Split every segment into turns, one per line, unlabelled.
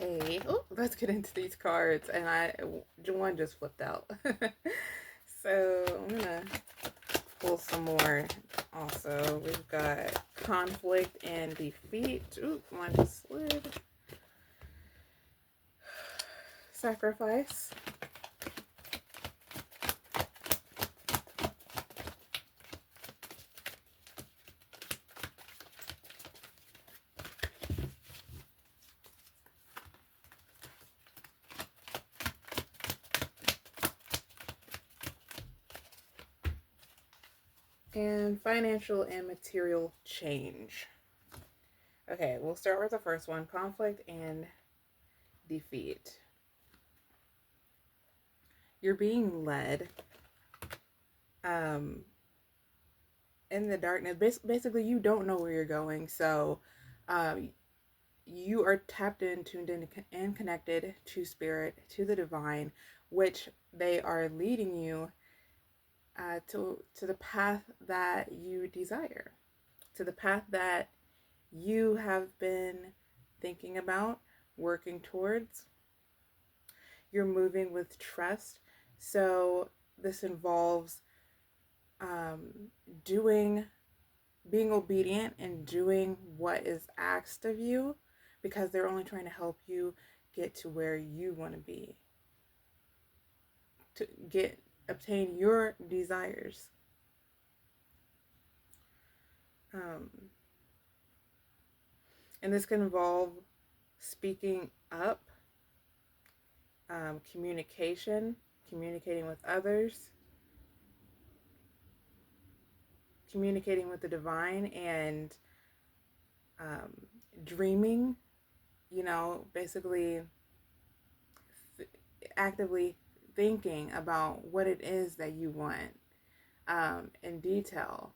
Okay, oh, let's get into these cards. And one just flipped out. So I'm gonna pull some more. Also, we've got conflict and defeat. Ooh, one just slid. Sacrifice. And financial and material change. Okay, we'll start with the first one, conflict and defeat. You're being led um, in the darkness. Basically, you don't know where you're going, so um, you are tapped in, tuned in, and connected to spirit, to the divine, which they are leading you to the path that you desire, to the path that you have been thinking about, working towards. You're moving with trust. So this involves um, doing, being obedient and doing what is asked of you, because they're only trying to help you get to where you want to be, to obtain your desires. Um, and this can involve speaking up, communicating with others, communicating with the divine, and um, dreaming, basically th- actively thinking about what it is that you want in detail.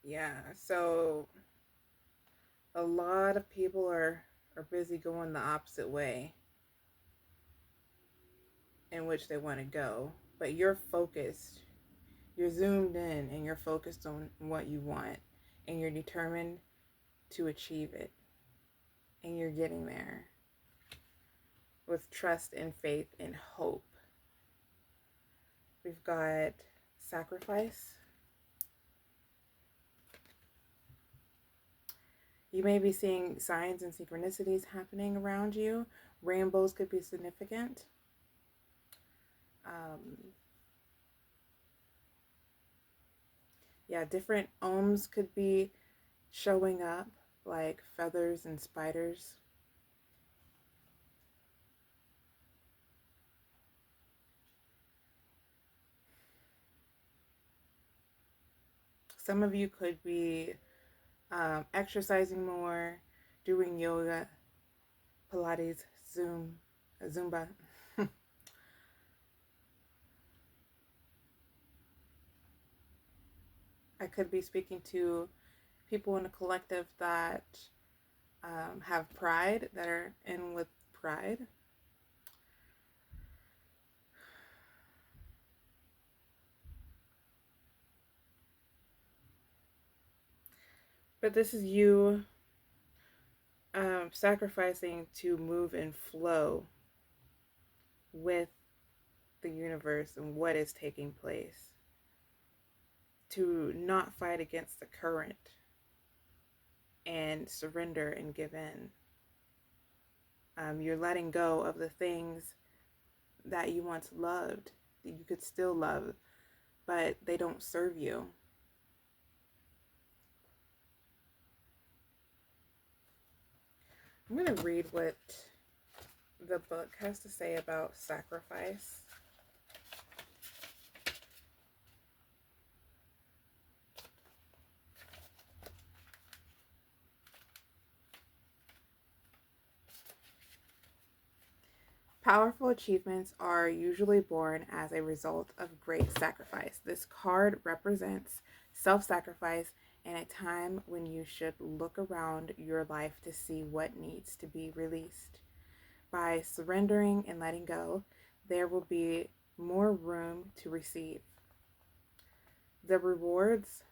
Yeah, so a lot of people are busy going the opposite way in which they want to go, but you're focused, you're zoomed in, and you're focused on what you want, and you're determined to achieve it, and you're getting there with trust and faith and hope. We've got sacrifice. You may be seeing signs and synchronicities happening around you. Rainbows could be significant. Um, yeah, different ohms could be showing up, like feathers and spiders. Some of you could be exercising more, doing yoga, Pilates, Zumba. I could be speaking to people in a collective that have pride, that are in with pride. But this is you sacrificing to move and flow with the universe and what is taking place, to not fight against the current and surrender and give in. You're letting go of the things that you once loved, that you could still love, but they don't serve you. I'm going to read what the book has to say about sacrifice. Powerful achievements are usually born as a result of great sacrifice. This card represents self-sacrifice in a time when you should look around your life to see what needs to be released. By surrendering and letting go, there will be more room to receive. The rewards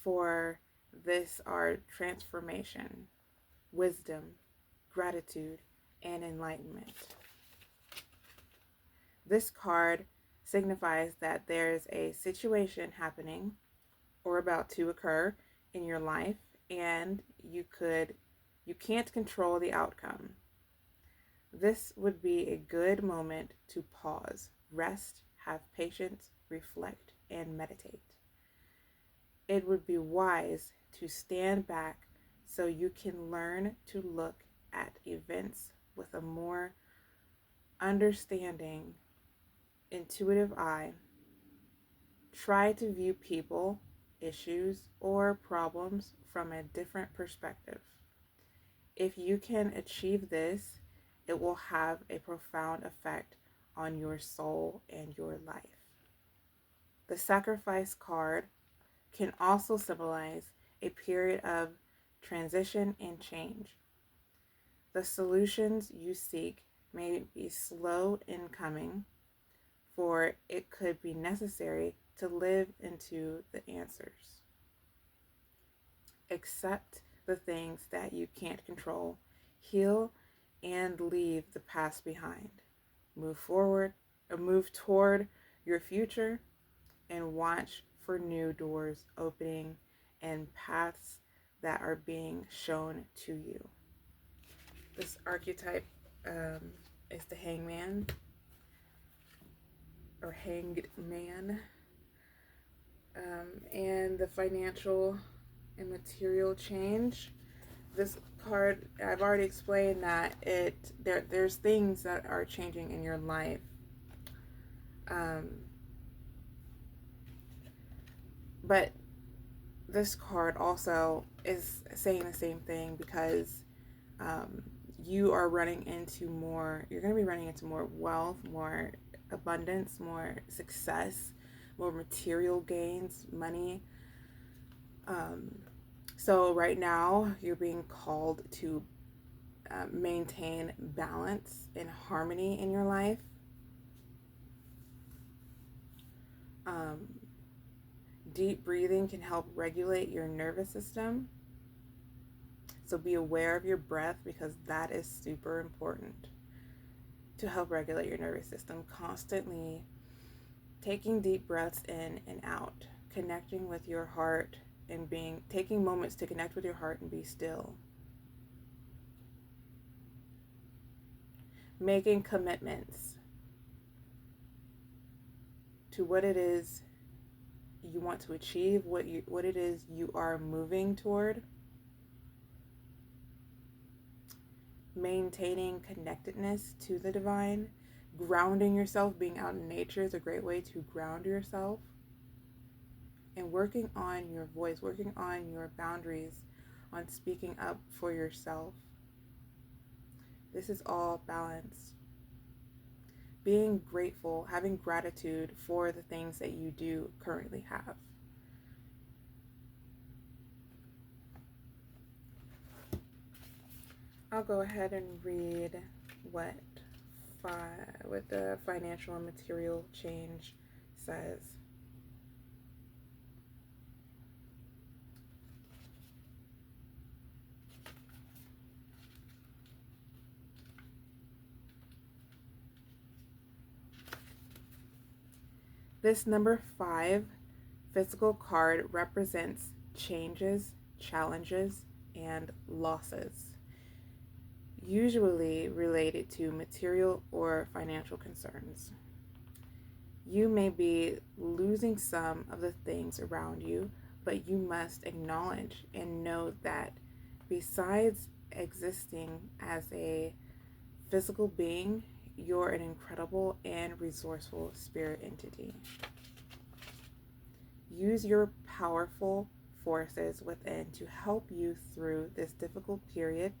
for this are transformation, wisdom, gratitude, and enlightenment. This card signifies that there's a situation happening or about to occur in your life, and you can't control the outcome. This would be a good moment to pause, rest, have patience, reflect, and meditate. It would be wise to stand back so you can learn to look at events with a more understanding, intuitive eye. Try to view people, issues, or problems from a different perspective. If you can achieve this, it will have a profound effect on your soul and your life. The sacrifice card can also symbolize a period of transition and change. The solutions you seek may be slow in coming, for it could be necessary to live into the answers. Accept the things that you can't control, heal, and leave the past behind. Move forward, or move toward your future, and watch for new doors opening and paths that are being shown to you. This archetype is the hangman or hanged man. And the financial and material change. This card, I've already explained that there's things that are changing in your life. But this card also is saying the same thing because you're going to be running into more wealth, more abundance, more success, more material gains, money. So right now you're being called to maintain balance and harmony in your life. Deep breathing can help regulate your nervous system. So be aware of your breath because that is super important to help regulate your nervous system. Constantly taking deep breaths in and out, connecting with your heart and taking moments to connect with your heart and be still. Making commitments to what it is you want to achieve, what it is you are moving toward. Maintaining connectedness to the divine. Grounding yourself, being out in nature is a great way to ground yourself. And working on your voice, working on your boundaries, on speaking up for yourself. This is all balance. Being grateful, having gratitude for the things that you do currently have. I'll go ahead and read what the financial and material change says. This number 5 physical card represents changes, challenges, and losses, usually related to material or financial concerns. You may be losing some of the things around you, but you must acknowledge and know that besides existing as a physical being, you're an incredible and resourceful spirit entity. Use your powerful forces within to help you through this difficult period.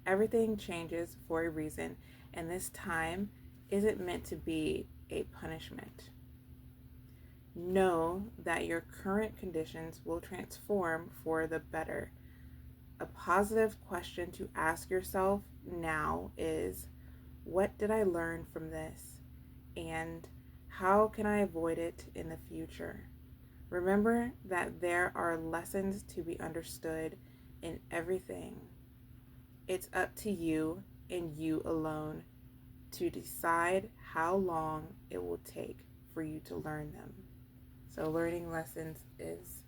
Everything changes for a reason, and this time isn't meant to be a punishment. Know that your current conditions will transform for the better. A positive question to ask yourself now is, what did I learn from this? And How can I avoid it in the future? Remember that there are lessons to be understood in everything. It's up to you and you alone to decide how long it will take for you to learn them. So learning lessons is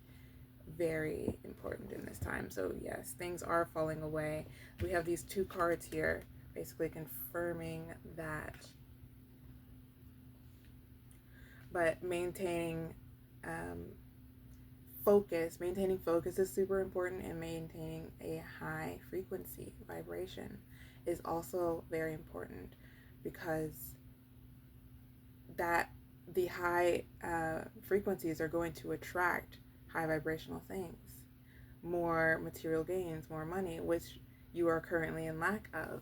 very important in this time. So yes, things are falling away. We have these two cards here basically confirming that. But maintaining focus is super important, and maintaining a high frequency vibration is also very important, because that the high frequencies are going to attract high vibrational things, more material gains, more money, which you are currently in lack of.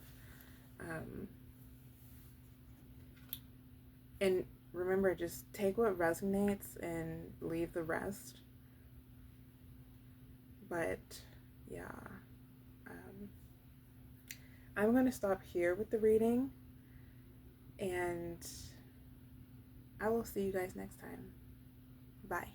And remember, just take what resonates and leave the rest. But yeah, um, I'm going to stop here with the reading, and I will see you guys next time. Bye.